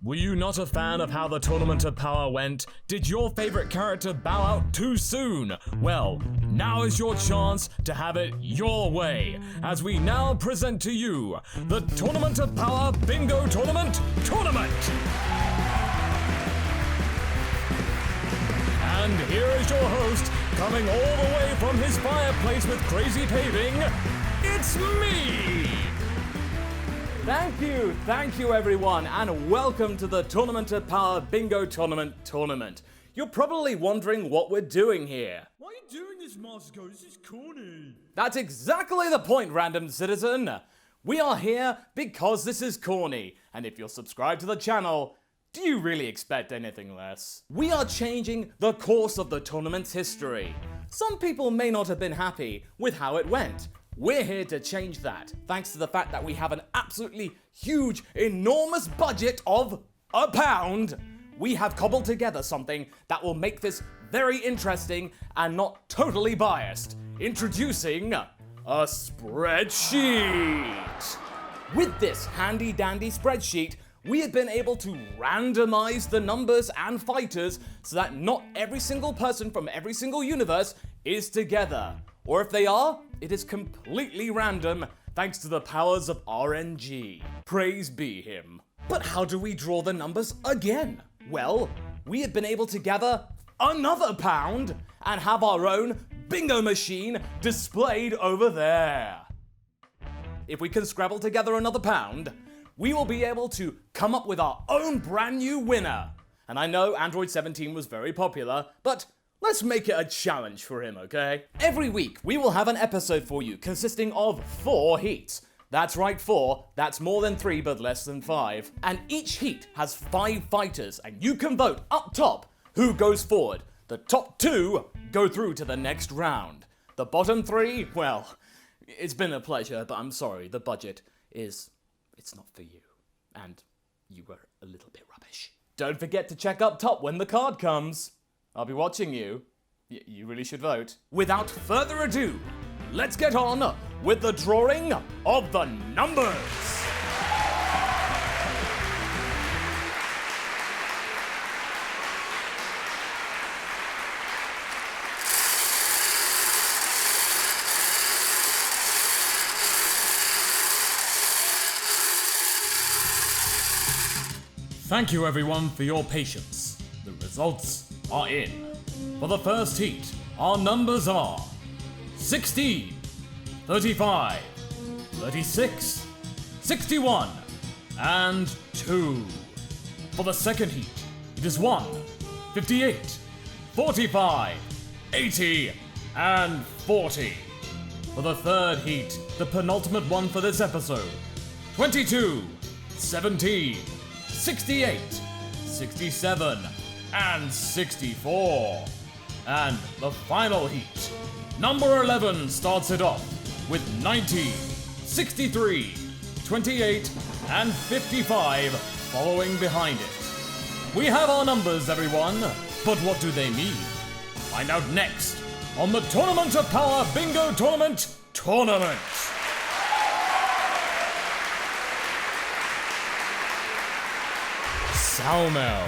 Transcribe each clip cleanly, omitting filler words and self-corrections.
Were you not a fan of how the Tournament of Power went? Did your favorite character bow out too soon? Well, now is your chance to have it your way, as we now present to you the Tournament of Power Bingo Tournament! And here is your host, coming all the way from his fireplace with crazy paving, it's me! Thank you everyone, and welcome to the Tournament of Power Bingo Tournament. You're probably wondering what we're doing here. Why are you doing this, Masako? This is corny. That's exactly the point, random citizen. We are here because this is corny, and if you're subscribed to the channel, do you really expect anything less? We are changing the course of the tournament's history. Some people may not have been happy with how it went. We're here to change that, thanks to the fact that we have an absolutely huge, enormous budget of £1. We have cobbled together something that will make this very interesting and not totally biased. Introducing a spreadsheet. With this handy dandy spreadsheet, we have been able to randomize the numbers and fighters so that not every single person from every single universe is together. Or if they are, it is completely random thanks to the powers of RNG. Praise be him. But how do we draw the numbers again? Well, we have been able to gather another £1 and have our own bingo machine displayed over there. If we can scrabble together another £1, we will be able to come up with our own brand new winner. And I know Android 17 was very popular, but let's make it a challenge for him, okay? Every week, we will have an episode for you consisting of 4 heats. That's right, 4. That's more than 3, but less than 5. And each heat has 5 fighters, and you can vote up top who goes forward. The top 2 go through to the next round. The bottom 3, well, it's been a pleasure, but I'm sorry, the budget it's not for you. And you were a little bit rubbish. Don't forget to check up top when the card comes. I'll be watching you. You really should vote. Without further ado, let's get on with the drawing of the numbers. Thank you everyone for your patience. The results are in. For the first heat, our numbers are 16, 35, 36, 61, and 2. For the second heat, it is 1, 58, 45, 80, and 40. For the third heat, the penultimate one for this episode, 22, 17, 68, 67, and 64. And the final heat, number 11 starts it off with 90, 63, 28, and 55 following behind it. We have our numbers, everyone, but what do they mean? Find out next on the Tournament of Power Bingo Tournament! Salmel.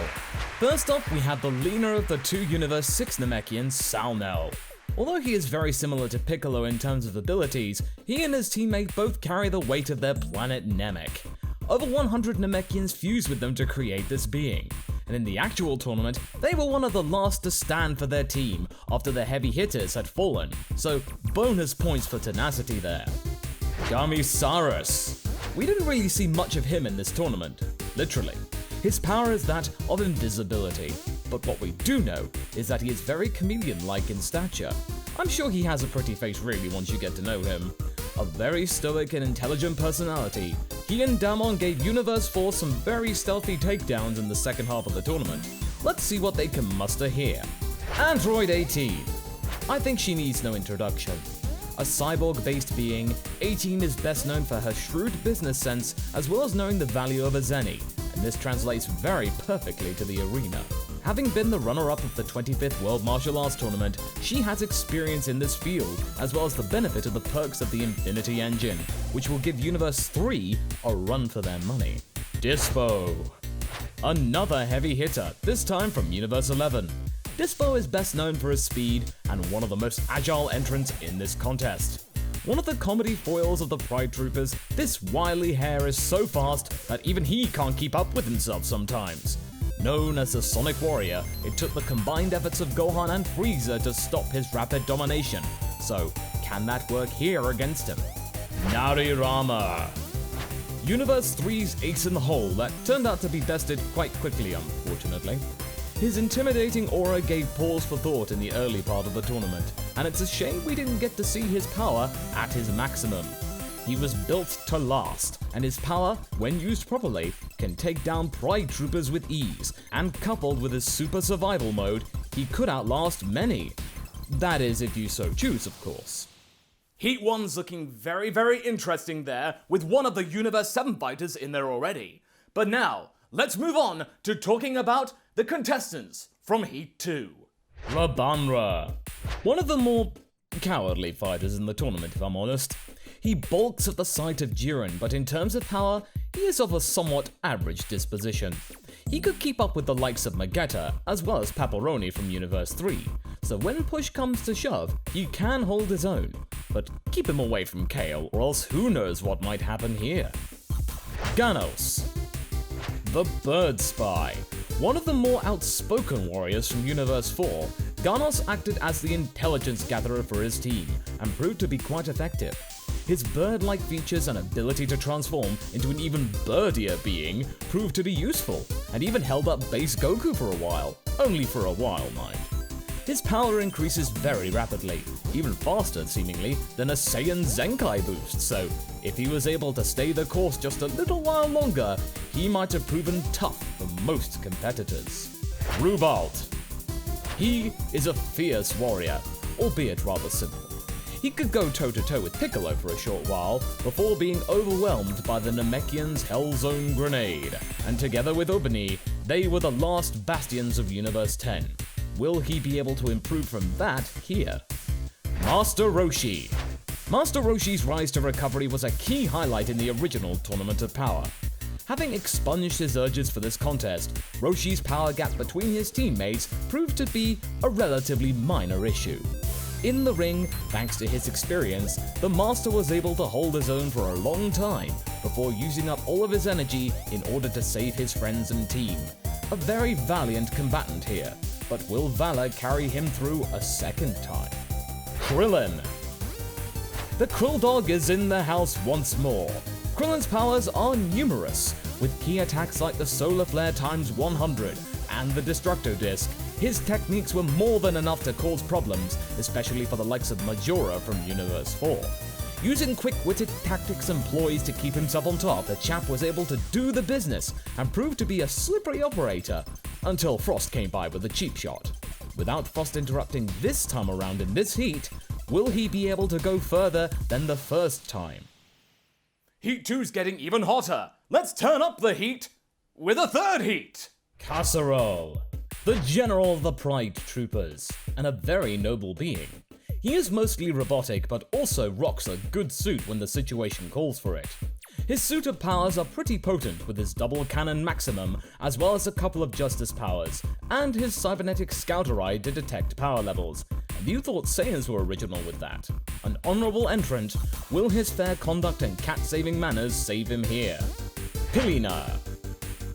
First off, we have the leaner of the 2 Universe 6 Namekians, Salmel. Although he is very similar to Piccolo in terms of abilities, he and his teammate both carry the weight of their planet Namek. Over 100 Namekians fused with them to create this being, and in the actual tournament, they were one of the last to stand for their team after the heavy hitters had fallen, so bonus points for tenacity there. Gamisaurus. We didn't really see much of him in this tournament, literally. His power is that of invisibility, but what we do know is that he is very chameleon-like in stature. I'm sure he has a pretty face really once you get to know him. A very stoic and intelligent personality, he and Damon gave Universe 4 some very stealthy takedowns in the second half of the tournament. Let's see what they can muster here. Android 18. I think she needs no introduction. A cyborg-based being, 18 is best known for her shrewd business sense as well as knowing the value of a zenny, and this translates very perfectly to the arena. Having been the runner-up of the 25th World Martial Arts Tournament, she has experience in this field, as well as the benefit of the perks of the Infinity Engine, which will give Universe 3 a run for their money. Dispo. Another heavy hitter, this time from Universe 11. This foe is best known for his speed and one of the most agile entrants in this contest. One of the comedy foils of the Pride Troopers, this wily hare is so fast that even he can't keep up with himself sometimes. Known as the Sonic Warrior, it took the combined efforts of Gohan and Frieza to stop his rapid domination. So, can that work here against him? Narirama. Universe 3's ace in the hole that turned out to be bested quite quickly, unfortunately. His intimidating aura gave pause for thought in the early part of the tournament, and it's a shame we didn't get to see his power at his maximum. He was built to last, and his power, when used properly, can take down Pride Troopers with ease, and coupled with his super survival mode, he could outlast many. That is, if you so choose, of course. Heat 1's looking very, very interesting there, with one of the Universe 7 fighters in there already. But now, let's move on to talking about the contestants from Heat 2. Labanra. One of the more cowardly fighters in the tournament, if I'm honest. He balks at the sight of Jiren, but in terms of power, he is of a somewhat average disposition. He could keep up with the likes of Magetta, as well as Pepperoni from Universe 3, so when push comes to shove, he can hold his own. But keep him away from Kale, or else who knows what might happen here. Ganos. The Bird Spy. One of the more outspoken warriors from Universe 4, Ganos acted as the intelligence gatherer for his team, and proved to be quite effective. His bird-like features and ability to transform into an even birdier being proved to be useful, and even held up base Goku for a while. Only for a while, mind. His power increases very rapidly, even faster seemingly than a Saiyan Zenkai boost, so if he was able to stay the course just a little while longer, he might have proven tough for most competitors. Rubalt. He is a fierce warrior, albeit rather simple. He could go toe-to-toe with Piccolo for a short while, before being overwhelmed by the Namekian's Hell Zone grenade, and together with Ubani, they were the last bastions of Universe 10. Will he be able to improve from that here? Master Roshi. Master Roshi's rise to recovery was a key highlight in the original Tournament of Power. Having expunged his urges for this contest, Roshi's power gap between his teammates proved to be a relatively minor issue. In the ring, thanks to his experience, the Master was able to hold his own for a long time before using up all of his energy in order to save his friends and team. A very valiant combatant here, but will Valor carry him through a second time? Krillin. The Krill Dog is in the house once more. Krillin's powers are numerous, with key attacks like the Solar Flare times 100 and the Destructo Disc. His techniques were more than enough to cause problems, especially for the likes of Majora from Universe 4. Using quick-witted tactics and ploys to keep himself on top, the chap was able to do the business and proved to be a slippery operator, until Frost came by with a cheap shot. Without Frost interrupting this time around in this heat, will he be able to go further than the first time? Heat 2's getting even hotter. Let's turn up the heat with a third heat! Casserole. The general of the Pride Troopers, and a very noble being. He is mostly robotic, but also rocks a good suit when the situation calls for it. His suit of powers are pretty potent, with his double cannon maximum, as well as a couple of justice powers, and his cybernetic scouter eye to detect power levels. And you thought Saiyans were original with that. An honorable entrant, will his fair conduct and cat-saving manners save him here? Pilina.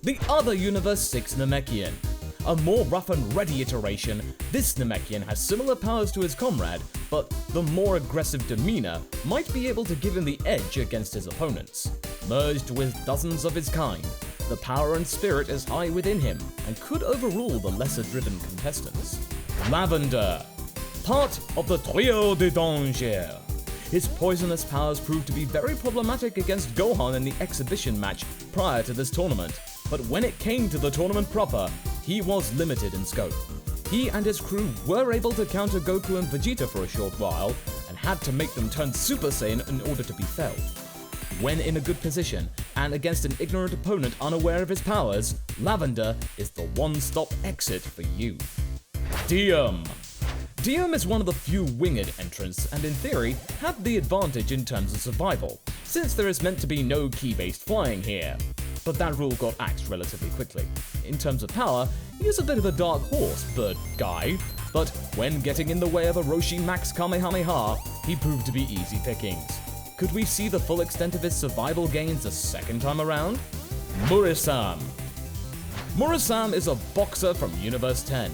The other Universe 6 Namekian. A more rough and ready iteration, this Namekian has similar powers to his comrade, but the more aggressive demeanor might be able to give him the edge against his opponents. Merged with dozens of his kind, the power and spirit is high within him and could overrule the lesser-driven contestants. Lavender. Part of the Trio de Danger. His poisonous powers proved to be very problematic against Gohan in the exhibition match prior to this tournament, but when it came to the tournament proper, he was limited in scope. He and his crew were able to counter Goku and Vegeta for a short while, and had to make them turn Super Saiyan in order to be felled. When in a good position, and against an ignorant opponent unaware of his powers, Lavender is the one-stop exit for you. Diem. Diem is one of the few winged entrants, and in theory, have the advantage in terms of survival, since there is meant to be no ki-based flying here. but that rule got axed relatively quickly. In terms of power, he is a bit of a dark horse, Bird Guy, but when getting in the way of a Roshi Max Kamehameha, he proved to be easy pickings. Could we see the full extent of his survival gains a second time around? Murisam. Murisam is a boxer from Universe 10.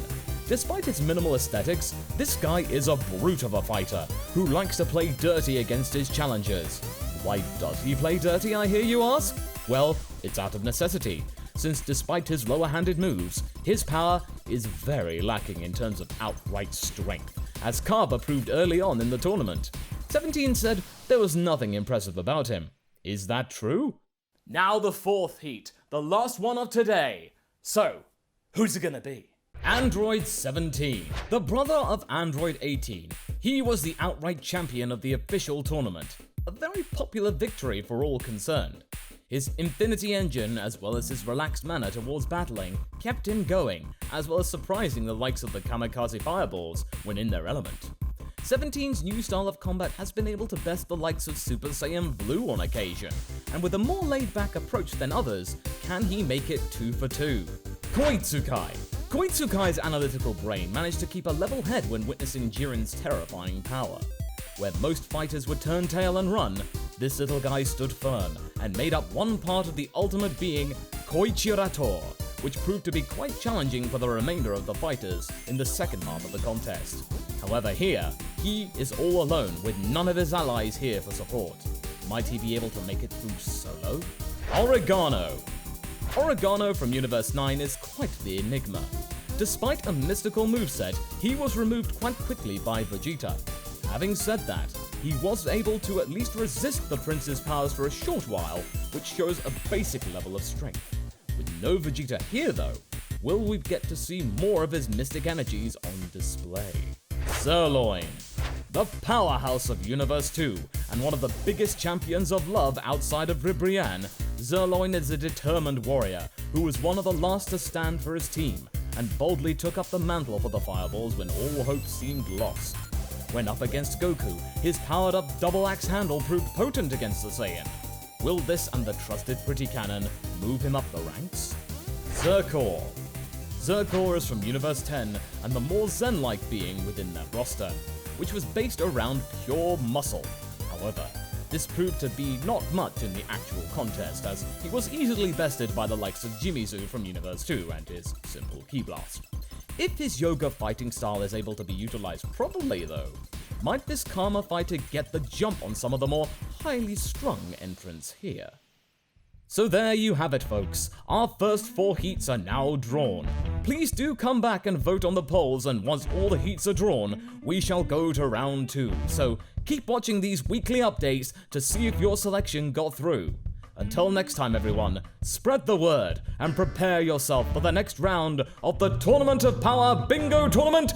Despite his minimal aesthetics, this guy is a brute of a fighter who likes to play dirty against his challengers. Why does he play dirty, I hear you ask? Well, it's out of necessity, since despite his lower-handed moves, his power is very lacking in terms of outright strength, as Kaba proved early on in the tournament. 17 said there was nothing impressive about him. Is that true? Now the fourth heat, the last one of today. So, who's it gonna be? Android 17, the brother of Android 18. He was the outright champion of the official tournament. A very popular victory for all concerned. His Infinity Engine, as well as his relaxed manner towards battling, kept him going, as well as surprising the likes of the Kamikaze Fireballs when in their element. 17's new style of combat has been able to best the likes of Super Saiyan Blue on occasion, and with a more laid-back approach than others, can he make it 2 for 2? Koitsukai. Koitsukai's analytical brain managed to keep a level head when witnessing Jiren's terrifying power. Where most fighters would turn tail and run, this little guy stood firm and made up one part of the ultimate being, Koichirator, which proved to be quite challenging for the remainder of the fighters in the second half of the contest. However here, he is all alone with none of his allies here for support. Might he be able to make it through solo? Oregano. Oregano from Universe 9 is quite the enigma. Despite a mystical moveset, he was removed quite quickly by Vegeta. Having said that, he was able to at least resist the Prince's powers for a short while, which shows a basic level of strength. With no Vegeta here though, will we get to see more of his mystic energies on display? Sirloin. The powerhouse of Universe 2, and one of the biggest champions of love outside of Ribrianne, Sirloin is a determined warrior who was one of the last to stand for his team, and boldly took up the mantle for the Fireballs when all hope seemed lost. When up against Goku, his powered-up double-axe handle proved potent against the Saiyan. Will this and the trusted Pretty Cannon move him up the ranks? Zerkor. Zerkor is from Universe 10 and the more Zen-like being within their roster, which was based around pure muscle. However, this proved to be not much in the actual contest, as he was easily bested by the likes of Jimizu from Universe 2 and his simple Ki Blast. If his yoga fighting style is able to be utilized properly though, might this Karma fighter get the jump on some of the more highly strung entrants here? So there you have it folks, our first 4 heats are now drawn. Please do come back and vote on the polls, and once all the heats are drawn, we shall go to round 2. So keep watching these weekly updates to see if your selection got through. Until next time everyone, spread the word and prepare yourself for the next round of the Tournament of Power Bingo Tournament!